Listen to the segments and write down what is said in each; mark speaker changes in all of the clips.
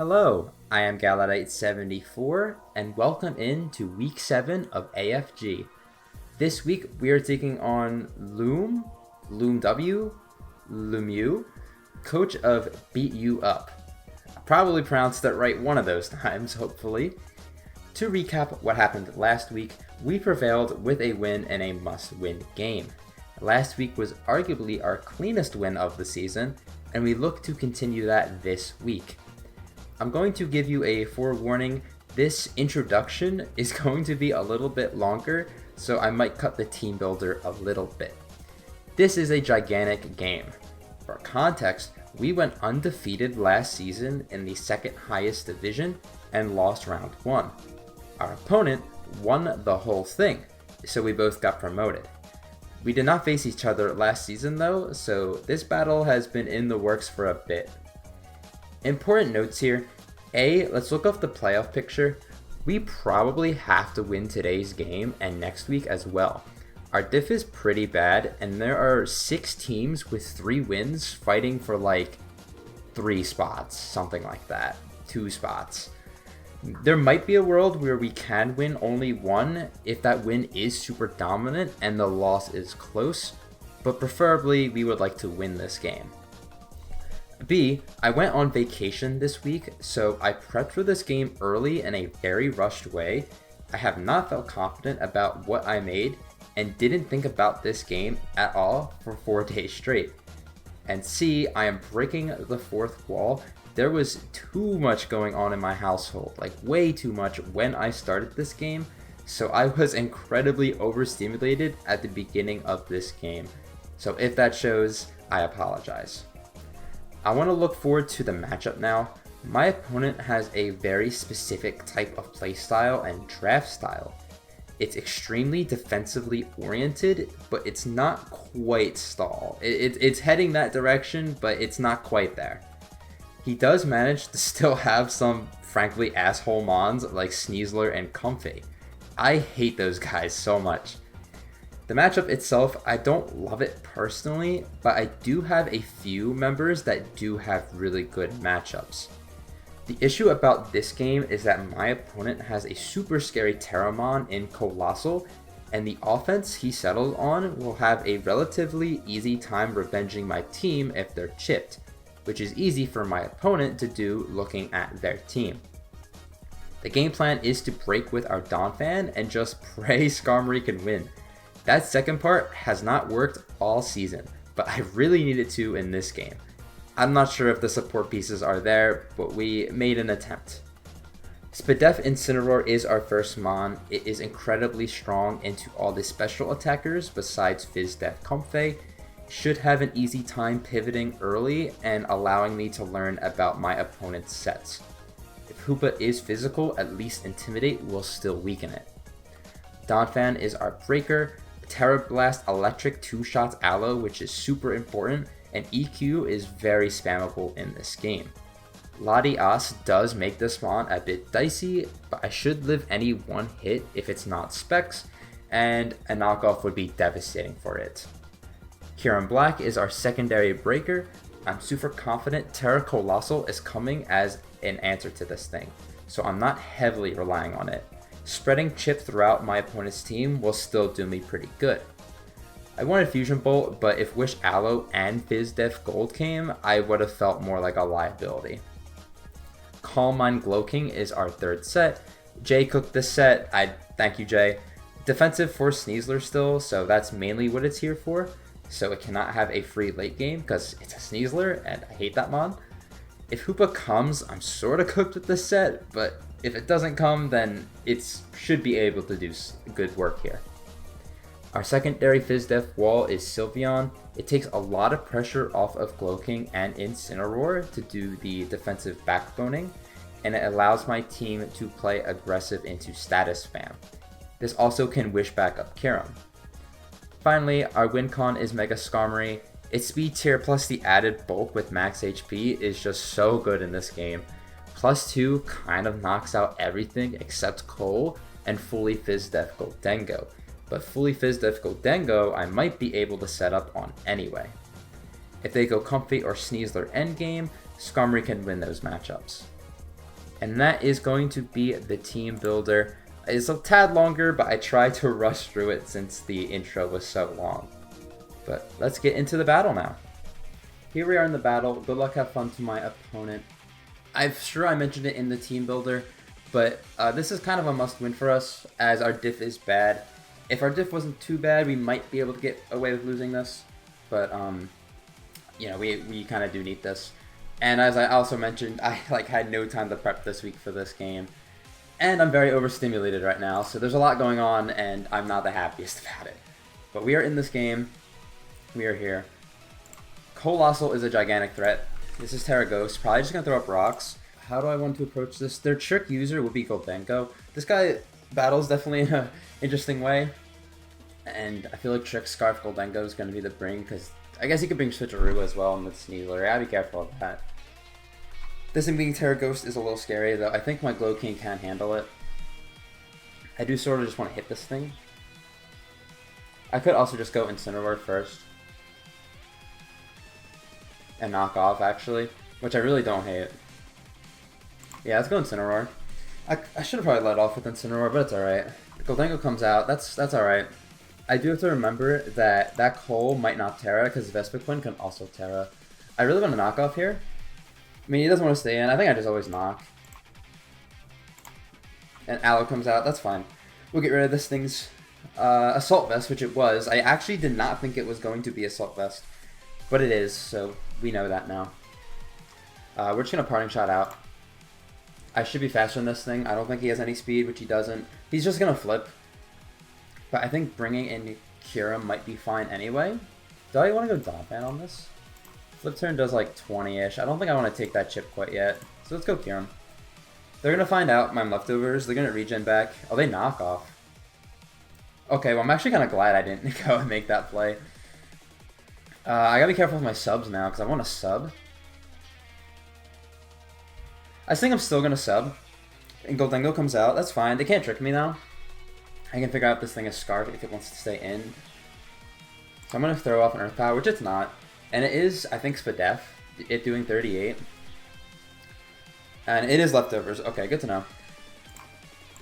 Speaker 1: Hello, I am Galladite 74 and welcome into week 7 of AFG. This week we are taking on Loom W, Lemieux, coach of Beat You Up. I probably pronounced that right one of those times, hopefully. To recap what happened last week, we prevailed with a win in a must-win game. Last week was arguably our cleanest win of the season, and we look to continue that this week. I'm going to give you a forewarning. This introduction is going to be a little bit longer, so I might cut the team builder a little bit. This is a gigantic game. For context, we went undefeated last season in the second highest division and lost round 1. Our opponent won the whole thing, so we both got promoted. We did not face each other last season though, so this battle has been in the works for a bit. Important notes here. Let's look up the playoff picture. We probably have to win today's game and next week as well. Our diff is pretty bad, and there are 6 teams with 3 wins fighting for like 3 spots, something like that, 2 spots. There might be a world where we can win only 1 if that win is super dominant and the loss is close, but preferably we would like to win this game. I went on vacation this week, so I prepped for this game early in a very rushed way. I have not felt confident about what I made and didn't think about this game at all for 4 days straight. And C, I am breaking the 4th wall. There was too much going on in my household, like way too much when I started this game, so I was incredibly overstimulated at the beginning of this game. So if that shows, I apologize. I want to look forward to the matchup now. My opponent has a very specific type of playstyle and draft style. It's extremely defensively oriented, but it's not quite stall. It's heading that direction, but it's not quite there. He does manage to still have some frankly asshole mons like Sneasler and Comfy. I hate those guys so much. The matchup itself, I don't love it personally, but I do have a few members that do have really good matchups. The issue about this game is that my opponent has a super scary Terramon in Colossal, and the offense he settled on will have a relatively easy time revenging my team if they're chipped, which is easy for my opponent to do looking at their team. The game plan is to break with our Donphan and just pray Skarmory can win. That second part has not worked all season, but I really needed to in this game. I'm not sure if the support pieces are there, but we made an attempt. Spadef Incineroar is our first mon. It is incredibly strong into all the special attackers besides Fizdef Comfey. Should have an easy time pivoting early and allowing me to learn about my opponent's sets. If Hoopa is physical, at least Intimidate will still weaken it. Donphan is our breaker. Terra Blast Electric 2 shots Aloe, which is super important, and EQ is very spammable in this game. Latias does make this mon a bit dicey, but I should live any one hit if it's not Specs, and a knockoff would be devastating for it. Kieran Black is our secondary breaker. I'm super confident Terra Colossal is coming as an answer to this thing, so I'm not heavily relying on it. Spreading chip throughout my opponent's team will still do me pretty good. I wanted Fusion Bolt, but if Wish Aloe and Fizdef Gold came, I would have felt more like a liability. Calm Mind Glowking is our 3rd set. Jay cooked this set. I thank you, Jay. Defensive for Sneasler still, so that's mainly what it's here for. So it cannot have a free late game because it's a Sneasler and I hate that mon. If Hoopa comes, I'm sort of cooked with this set, but if it doesn't come, then it should be able to do good work here. Our secondary Fizdef wall is Sylveon. It takes a lot of pressure off of Glowking and Incineroar to do the defensive backboning, and it allows my team to play aggressive into status spam. This also can wish back up Kiram. Finally, our win con is Mega Skarmory. Its speed tier plus the added bulk with max HP is just so good in this game. +2 kind of knocks out everything except Coal and fully Fizdef Goldengo, but fully Fizdef Goldengo I might be able to set up on anyway. If they go Comfy or Sneasler endgame, Skarmory can win those matchups. And that is going to be the team builder. It's a tad longer, but I tried to rush through it since the intro was so long. But let's get into the battle now. Here we are in the battle. Good luck, have fun to my opponent. I'm sure I mentioned it in the team builder, but this is kind of a must-win for us, as our diff is bad. If our diff wasn't too bad, we might be able to get away with losing this, but you know, we kind of do need this. And as I also mentioned, I had no time to prep this week for this game, and I'm very overstimulated right now, so there's a lot going on, and I'm not the happiest about it. But we are in this game. We are here. Colossal is a gigantic threat. This is Terra Ghost, probably just gonna throw up rocks. How do I want to approach this? Their trick user would be Goldenko. This guy battles definitely in an interesting way, and I feel like Trick Scarf Goldenko is gonna be the bring, because I guess he could bring Switcheroo as well in the Sneasler. I gotta be careful of that. This thing being Terra Ghost is a little scary, though. I think my Glow King can handle it. I do sort of just want to hit this thing. I could also just go Incineroar first and knock off, actually, which I really don't hate. Yeah, let's go Incineroar. I should have probably let off with Incineroar, but it's alright. Goldenko comes out, that's alright. I do have to remember that that Cole might not Terra, because Vespiquen can also Terra. I really want to knock off here. I mean, he doesn't want to stay in. I think I just always knock. And Aloe comes out, that's fine. We'll get rid of this thing's Assault Vest, which it was. I actually did not think it was going to be Assault Vest, but it is, so we know that now. We're just going to Parting Shot out. I should be faster than this thing. I don't think he has any speed, which he doesn't. He's just going to flip. But I think bringing in Kyurem might be fine anyway. Do I want to go Donphan on this? Flip turn does like 20-ish. I don't think I want to take that chip quite yet. So let's go Kyurem. They're going to find out my leftovers. They're going to regen back. Oh, they knock off. Okay, well, I'm actually kind of glad I didn't go and make that play. I got to be careful with my subs now, because I want to sub. I think I'm still going to sub. And Goldenko comes out. That's fine. They can't trick me now. I can figure out if this thing is Scarf if it wants to stay in. So I'm going to throw off an Earth Power, which it's not. And it is, I think, Spadef. It doing 38. And it is leftovers. Okay, good to know.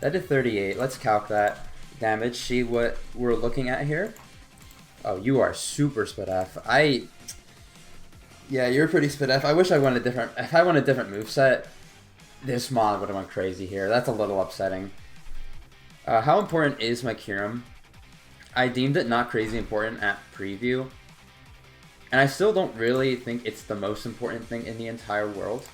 Speaker 1: That did 38. Let's calc that damage. See what we're looking at here. Oh, you are super Spadef. Yeah, you're pretty Spadef. I wish I wanted a different... If I wanted a different moveset, this mod would have went crazy here. That's a little upsetting. How important is my Kyurem? I deemed it not crazy important at preview. And I still don't really think it's the most important thing in the entire world.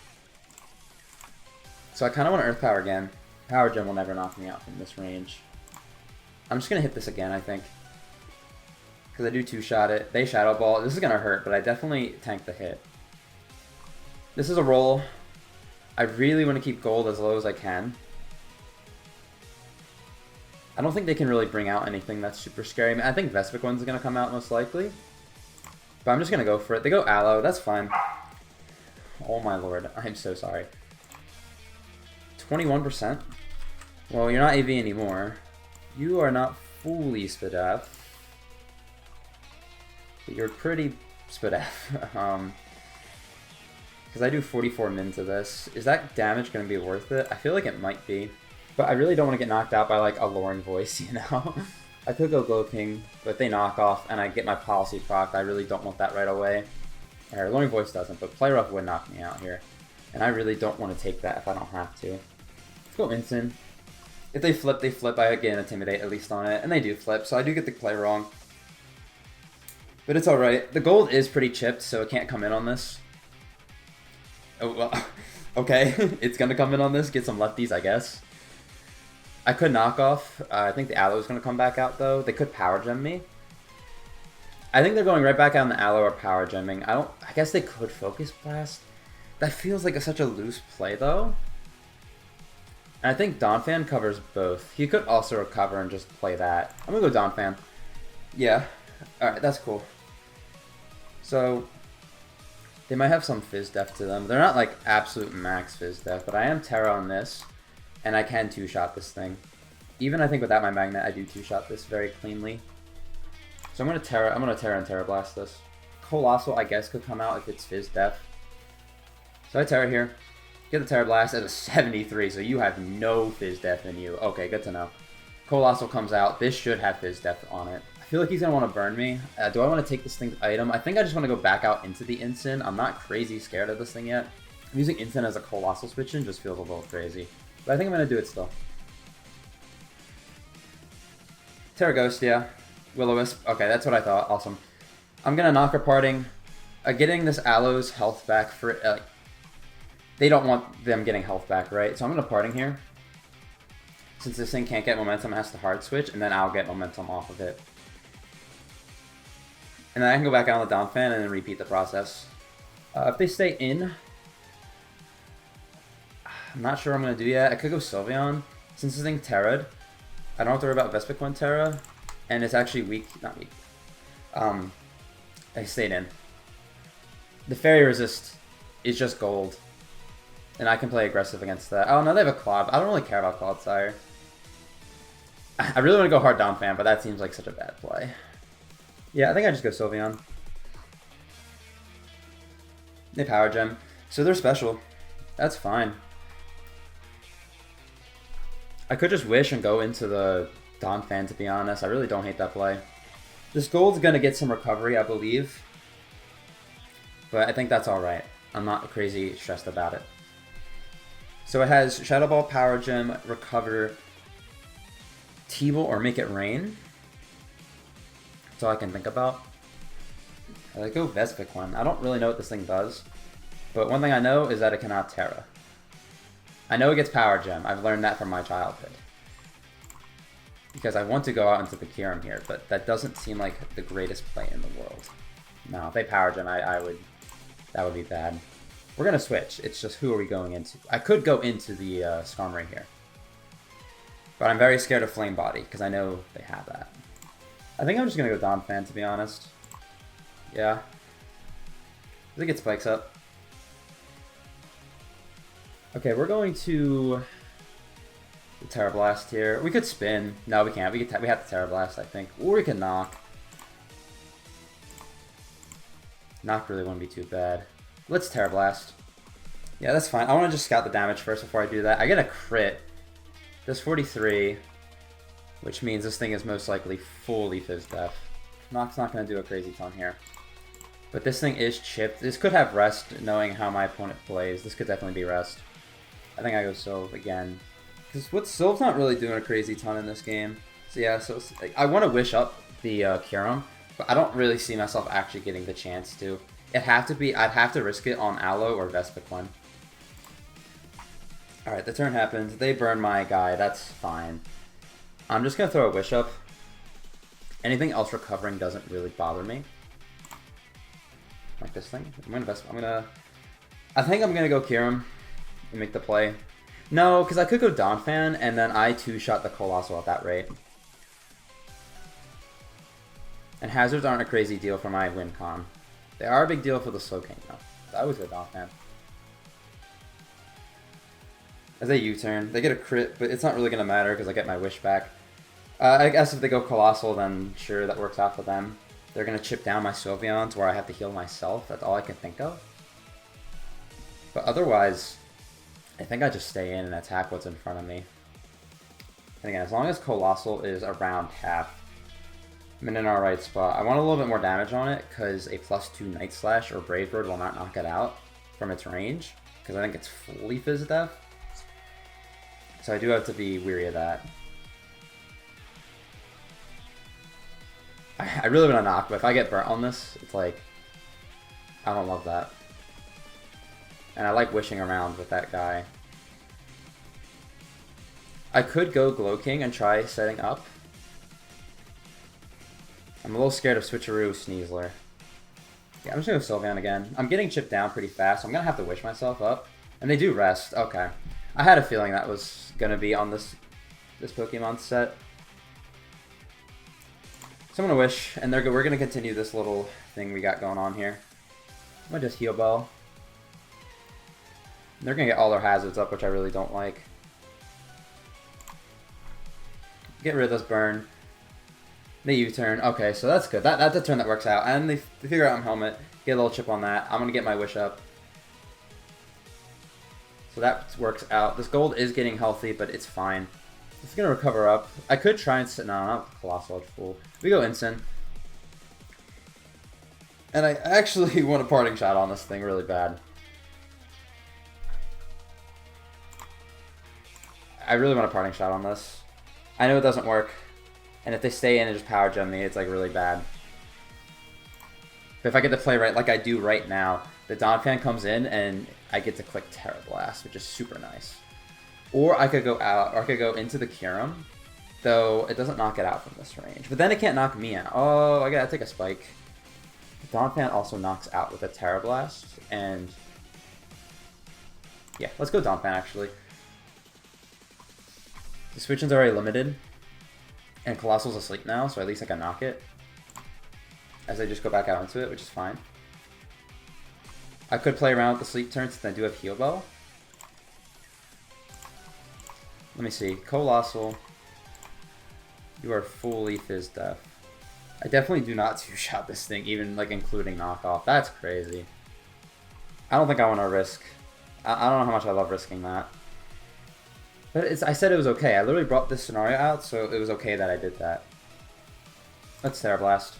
Speaker 1: So I kind of want to Earth Power again. Power Gem will never knock me out from this range. I'm just going to hit this again, I think. Because I do two-shot it. They Shadow Ball. This is going to hurt, but I definitely tank the hit. This is a roll. I really want to keep gold as low as I can. I don't think they can really bring out anything that's super scary. I mean, I think Vespiquen's going to come out most likely. But I'm just going to go for it. They go Aloe. That's fine. Oh my lord. I'm so sorry. 21%? Well, you're not AV anymore. You are not fully Spadef. But you're pretty Spadef. Because I do 44 min to this. Is that damage going to be worth it? I feel like it might be. But I really don't want to get knocked out by like a Lauren voice, you know? I could go Glow King, but if they knock off and I get my policy proc, I really don't want that right away. Or Lauren voice doesn't, but Play Rough would knock me out here. And I really don't want to take that if I don't have to. Let's go Incin. If they flip, they flip. I get an Intimidate at least on it. And they do flip, so I do get the play wrong. But it's alright. The gold is pretty chipped, so it can't come in on this. Oh, well, okay. It's going to come in on this. Get some lefties, I guess. I could knock off. I think the Aloe is going to come back out, though. They could Power Gem me. I think they're going right back out on the Aloe or Power Gemming. I guess they could Focus Blast. That feels like such a loose play, though. And I think Donphan covers both. He could also recover and just play that. I'm going to go Donphan. Yeah. Alright, that's cool. So, they might have some Fizz Def to them. They're not like absolute max Fizz Def, but I am Terra on this. And I can two-shot this thing. Even I think without my Magnet, I do two-shot this very cleanly. So I'm going to Terra and Terra Blast this. Colossal, I guess, could come out if it's Fizz Def. So I Terra here. Get the Terra Blast at a 73, so you have no Fizz Death in you. Okay, good to know. Colossal comes out. This should have Fizz Death on it. I feel like he's going to want to burn me. Do I want to take this thing's item? I think I just want to go back out into the Instant. I'm not crazy scared of this thing yet. I'm using Instant as a Colossal switch in just feels a little crazy. But I think I'm going to do it still. Terra Ghost, yeah. Will-O-Wisp. Okay, that's what I thought. Awesome. I'm going to knock her parting. Getting this Aloe's health back for... they don't want them getting health back, right? So I'm going to parting here. Since this thing can't get momentum, it has to hard switch, and then I'll get momentum off of it. And then I can go back out on the Donphan and then repeat the process. If they stay in... I'm not sure what I'm going to do yet. I could go Sylveon. Since this thing Terra'd, I don't have to worry about Vespiquen Terra. And it's actually weak. Not weak. I stayed in. The Fairy Resist is just gold. And I can play aggressive against that. Oh, no, they have a Cloud. I don't really care about Cloudsire. I really want to go hard Donphan, but that seems like such a bad play. Yeah, I think I just go Sylveon. They Power Gem. So they're special. That's fine. I could just wish and go into the Donphan, to be honest. I really don't hate that play. This gold's going to get some recovery, I believe. But I think that's alright. I'm not crazy stressed about it. So it has Shadow Ball, Power Gem, Recover, T-Bolt, or Make It Rain. That's all I can think about. I go Vespiquen. I don't really know what this thing does. But one thing I know is that it cannot Terra. I know it gets Power Gem. I've learned that from my childhood. Because I want to go out into the Kyurem here, but that doesn't seem like the greatest play in the world. No, if they Power Gem, that would be bad. We're going to switch. It's just who are we going into? I could go into the Skarmory here. But I'm very scared of Flame Body, because I know they have that. I think I'm just going to go Donphan, to be honest. Yeah. I think it spikes up. Okay, we're going to the Terra Blast here. We could spin. No, we can't. We have to Terra Blast, I think. Or we can Knock. Knock really wouldn't be too bad. Let's Terra Blast. Yeah, that's fine. I want to just scout the damage first before I do that. I get a crit. Does 43, which means this thing is most likely fully Fizz Death. Knock's not going to do a crazy ton here. But this thing is chipped. This could have Rest, knowing how my opponent plays. This could definitely be Rest. I think I go Sylve again. Because Sylve's not really doing a crazy ton in this game. So yeah, so like, I want to wish up the Kyurem, but I don't really see myself actually getting the chance to. I'd have to risk it on Aloe or Vespiquen. Alright, the turn happens. They burn my guy. That's fine. I'm just going to throw a Wish Up. Anything else recovering doesn't really bother me. Like this thing. I think I'm going to go Kyurem and make the play. No, because I could go Donphan, and then I two-shot the Colossal at that rate. And hazards aren't a crazy deal for my win con. They are a big deal for the Slowking, though. So I always go Donphan. As they U-turn, they get a crit, but it's not really going to matter because I get my wish back. I guess if they go Colossal, then sure, that works out for them. They're going to chip down my Sylveon to where I have to heal myself. That's all I can think of. But otherwise, I think I just stay in and attack what's in front of me. And again, as long as Colossal is around half, I'm in an alright spot. I want a little bit more damage on it because a +2 Night Slash or Brave Bird will not knock it out from its range. Because I think it's fully Fizz Death. So I do have to be weary of that. I really want to knock, but if I get burnt on this, it's like, I don't love that. And I like wishing around with that guy. I could go Glow King and try setting up. I'm a little scared of Switcheroo Sneasler. Yeah, I'm just going to go Sylveon again. I'm getting chipped down pretty fast, so I'm going to have to wish myself up. And they do rest. Okay. I had a feeling that was going to be on this Pokemon set. So I'm going to wish, and we're going to continue this little thing we got going on here. I'm going to just Heal Bell. They're going to get all their hazards up, which I really don't like. Get rid of this burn. They U-turn. Okay, so that's good. That's a turn that works out. And they figure out I'm Helmet. Get a little chip on that. I'm going to get my wish up. So that works out. This gold is getting healthy, but it's fine. It's going to recover up. I could try and... No, not Colossal Full. We go Ensign. And I actually want a parting shot on this thing really bad. I really want a parting shot on this. I know it doesn't work. And if they stay in and just power gem me, it's like really bad. But if I get to play right like I do right now, the Donphan comes in and I get to click Terra Blast, which is super nice. Or I could go out, or I could go into the Kyurem, though it doesn't knock it out from this range. But then it can't knock me out. Oh, I gotta take a spike. Donphan also knocks out with a Terra Blast, and yeah, let's go Donphan actually. The switch-ins are already limited, and Colossal's asleep now, so at least I can knock it. As I just go back out into it, which is fine. I could play around with the sleep turn since I do have Heal Bell. Let me see. Colossal. You are fully Fizz Def. I definitely do not two-shot this thing, even like including knockoff. That's crazy. I don't think I want to risk. I don't know how much I love risking that. But I said it was okay. I literally brought this scenario out, so it was okay that I did that. Let's Terra Blast.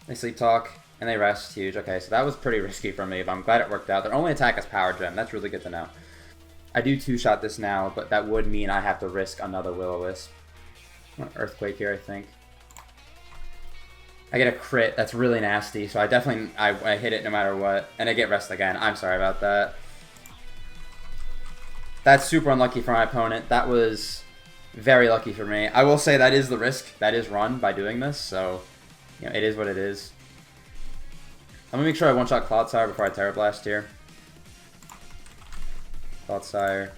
Speaker 1: They sleep talk, and they rest. Huge. Okay, so that was pretty risky for me, but I'm glad it worked out. Their only attack is Power Gem. That's really good to know. I do two-shot this now, but that would mean I have to risk another Will-O-Wisp. Earthquake here, I think. I get a crit. That's really nasty, so I definitely... I hit it no matter what, and I get rest again. I'm sorry about that. That's super unlucky for my opponent. That was very lucky for me. I will say that is the risk that is run by doing this, so... You know, it is what it is. I'm gonna make sure I one-shot Cloudsire before I Terra Blast here. Cloudsire.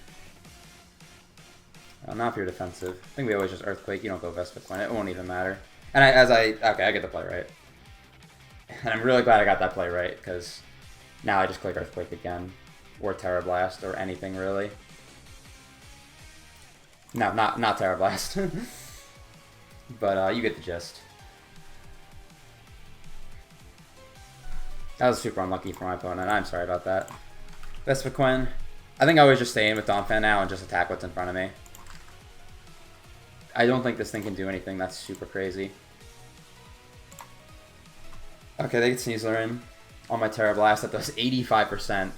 Speaker 1: Not if you're defensive. I think we always just Earthquake. You don't go Vespiquen. It won't even matter. And okay, I get the play right. And I'm really glad I got that play right, because now I just click Earthquake again. Or Terra Blast, or anything really. No, not Terra Blast. But you get the gist. That was super unlucky for my opponent. I'm sorry about that. Vespiquen. I think I always just stay in with Donphan now and just attack what's in front of me. I don't think this thing can do anything that's super crazy. Okay, they get Sneasler in on my Terra Blast. That does 85%.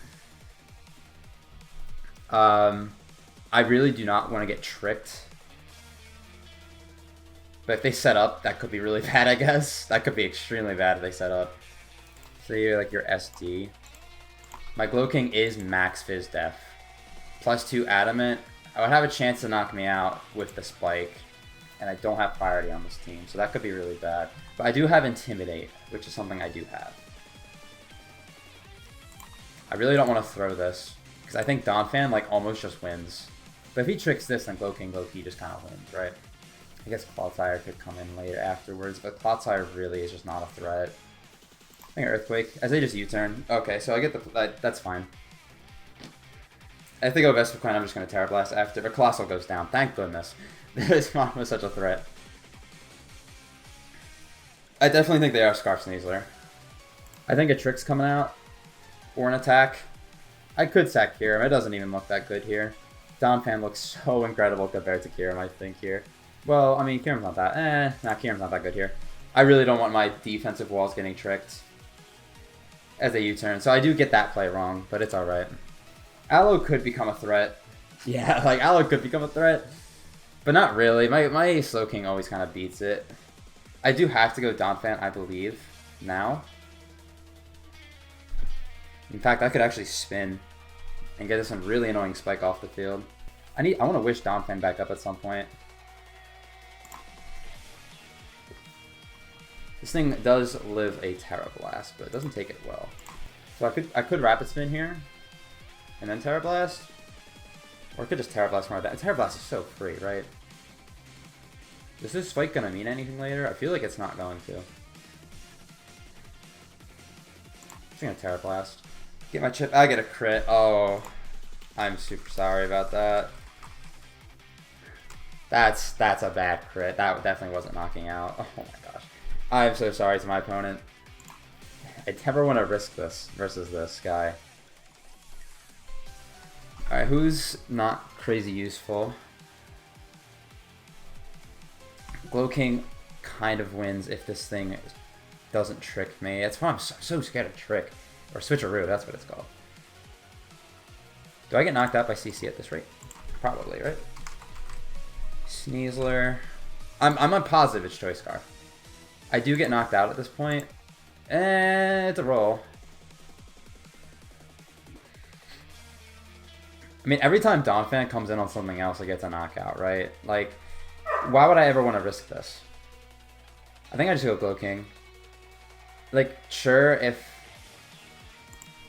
Speaker 1: I really do not want to get tricked. But if they set up, that could be really bad, I guess. That could be extremely bad if they set up. So you're like your SD. My Glow King is max Fizz Def. +2 Adamant. I would have a chance to knock me out with the Spike. And I don't have Priority on this team, so that could be really bad. But I do have Intimidate, which is something I do have. I really don't want to throw this, because I think Donphan like almost just wins. But if he tricks this, then Glow King low-key just kind of wins, right? I guess Cloudsire could come in later afterwards, but Cloudsire really is just not a threat. I think Earthquake, as they just U-turn. Okay, so I get the... that's fine. If they go Vespiquen, I'm just going to Terra Blast after. But Colossal goes down. Thank goodness. This mod was such a threat. I definitely think they are Scarf Sneasler. I think a trick's coming out. Or an attack. I could sack Kyurem. It doesn't even look that good here. Donphan looks so incredible compared to Kyurem, I think, here. Well, I mean, Kyurem's not that... Kyurem's not that good here. I really don't want my defensive walls getting tricked as they U-turn. So I do get that play wrong, but it's alright. Aloe could become a threat. Yeah, like, Aloe could become a threat. But not really. My Slow King always kind of beats it. I do have to go Donphan, I believe, now. In fact, I could actually spin and get some really annoying Spike off the field. I want to wish Donphan back up at some point. This thing does live a Terra Blast, but it doesn't take it well. So I could Rapid Spin here, and then Terra Blast, or I could just Terra Blast more. That Terra Blast is so free, right? Is this Spike gonna mean anything later? I feel like it's not going to. I'm just gonna Terra Blast. Get my chip. I get a crit. Oh, I'm super sorry about that. That's a bad crit. That definitely wasn't knocking out. Oh my gosh. I'm so sorry to my opponent. I never want to risk this versus this guy. who's not crazy useful? Glow King kind of wins if this thing doesn't trick me. That's why I'm so scared of trick. Or switcheroo, that's what it's called. Do I get knocked out by CC at this rate? Probably, right? Sneasler. I'm on positive it's Choice Scarf. I do get knocked out at this point. It's a roll. I mean, every time Donphan comes in on something else, it gets a knockout, right? Like, why would I ever want to risk this? I think I just go Glow King. Like, sure, if...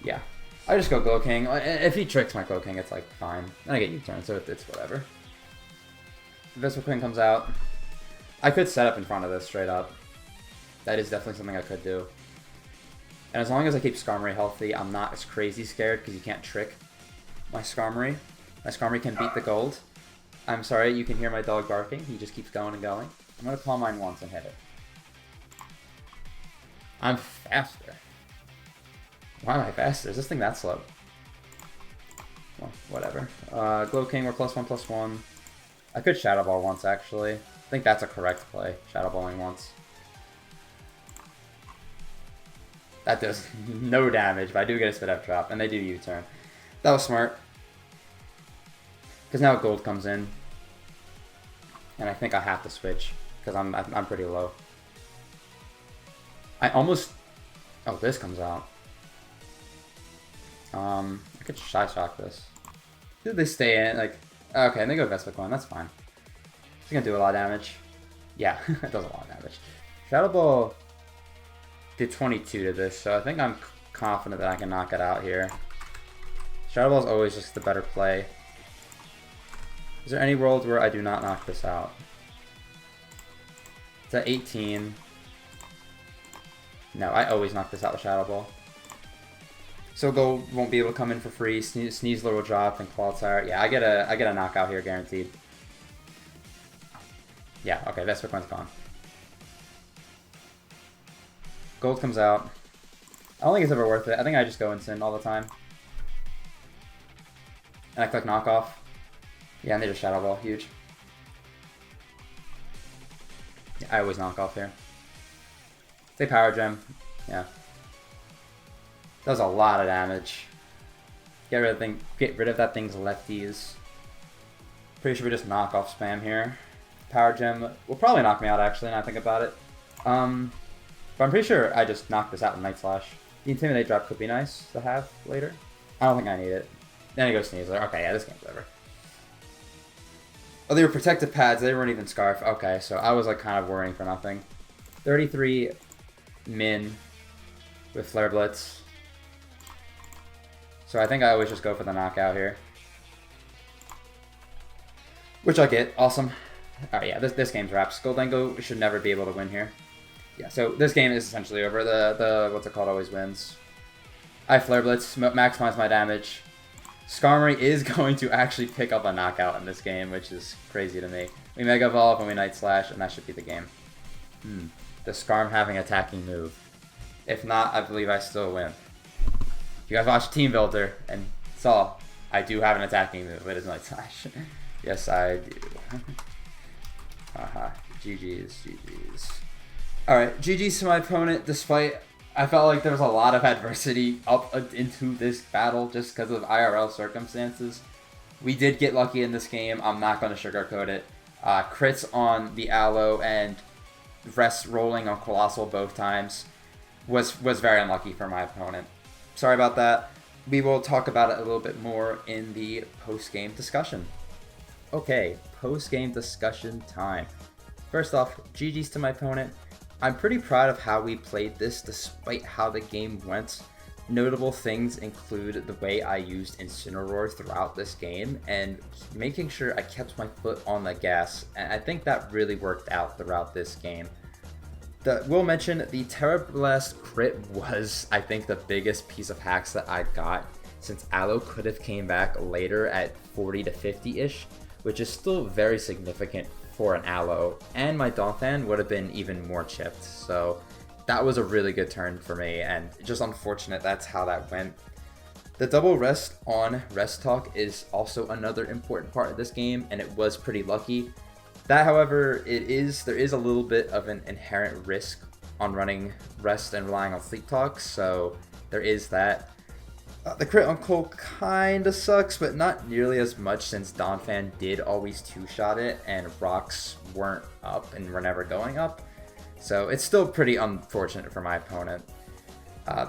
Speaker 1: Yeah. I just go Glow King. If he tricks my Glow King, it's like, fine. And I get U-turn, so it's whatever. Visceral Queen comes out. I could set up in front of this, straight up. That is definitely something I could do. And as long as I keep Skarmory healthy, I'm not as crazy scared, because you can't trick my Skarmory. My Skarmory can beat the gold. I'm sorry, you can hear my dog barking. He just keeps going and going. I'm going to Calm Mind once and hit it. I'm faster. Why am I faster? Is this thing that slow? Well, whatever. Glow King, we're +1/+1. I could Shadow Ball once, actually. I think that's a correct play. Shadow Balling once. That does no damage, but I do get a Spit Up Drop, and they do U-turn. That was smart. Because now gold comes in. And I think I have to switch, because I'm pretty low. I almost... Oh, this comes out. I could Shy Shock this. Did they stay in? Like, okay, and they go Vespiquen. That's fine. It's gonna do a lot of damage. Yeah, it does a lot of damage. Shadow Ball did 22 to this, so I think I'm confident that I can knock it out here. Shadow Ball is always just the better play. Is there any world where I do not knock this out? It's at 18. No, I always knock this out with Shadow Ball. So Gold won't be able to come in for free. Sneasler will drop and Qualifier. Yeah, I get a knockout here guaranteed. Yeah, okay, Vespiquen's gone. Gold comes out. I don't think it's ever worth it. I think I just go Instant all the time. And I click Knockoff. Yeah, and they just Shadow Ball. Huge. Yeah, I always knock off here. Say Power Gem. Yeah. Does a lot of damage. Get rid of that thing's lefties. Pretty sure we just knock off spam here. Power Gem will probably knock me out actually, now I think about it. But I'm pretty sure I just knocked this out with Night Slash. The Intimidate drop could be nice to have later. I don't think I need it. Then he goes Sneasler. Okay, yeah, this game's over. Oh, they were protective pads. They weren't even Scarf. Okay, so I was like kind of worrying for nothing. 33 min with Flare Blitz. So I think I always just go for the knockout here. Which I get. Awesome. Alright, yeah, this game's wraps. Goldengo should never be able to win here. Yeah, so this game is essentially over. The what's it called always wins. I Flare Blitz, maximize my damage. Skarmory is going to actually pick up a knockout in this game, which is crazy to me. We Mega Evolve and we Night Slash, and that should be the game. The Skarm having attacking move. If not, I believe I still win. If you guys watched Team Builder and saw, I do have an attacking move. It is Night Slash. Yes, I do. Haha. GG's, GG's. Alright, GG's to my opponent, despite... I felt like there was a lot of adversity up into this battle just because of IRL circumstances. We did get lucky in this game. I'm not going to sugarcoat it. Crits on the Aloe and rest rolling on Colossal both times was very unlucky for my opponent. Sorry about that. We will talk about it a little bit more in the post-game discussion. Okay, post-game discussion time. First off, GG's to my opponent. I'm pretty proud of how we played this despite how the game went. Notable things include the way I used Incineroar throughout this game and making sure I kept my foot on the gas, and I think that really worked out throughout this game. We'll mention the Terra Blast crit was, I think, the biggest piece of hacks that I got, since Aloe could have came back later at 40 to 50-ish, which is still very significant for an Aloe, and my Donphan would have been even more chipped, so that was a really good turn for me, and just unfortunate that's how that went. The double rest on Rest Talk is also another important part of this game, and it was pretty lucky. That, however, there is a little bit of an inherent risk on running Rest and relying on Fleet Talk, so there is that. The crit on Cole kinda sucks, but not nearly as much since Donphan did always two-shot it, and rocks weren't up and were never going up. So it's still pretty unfortunate for my opponent.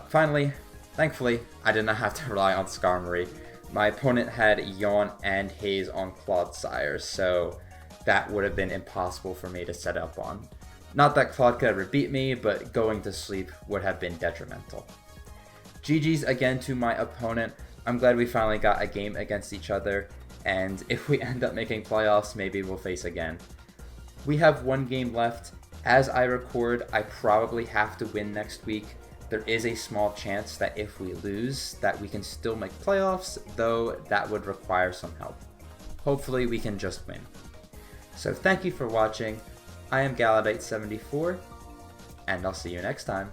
Speaker 1: Finally, thankfully, I did not have to rely on Skarmory. My opponent had Yawn and Haze on Clodsire, so that would have been impossible for me to set up on. Not that Claude could ever beat me, but going to sleep would have been detrimental. GG's again to my opponent. I'm glad we finally got a game against each other, and if we end up making playoffs, maybe we'll face again. We have one game left. As I record, I probably have to win next week. There is a small chance that if we lose, that we can still make playoffs, though that would require some help. Hopefully we can just win. So thank you for watching. I am Galladite74, and I'll see you next time.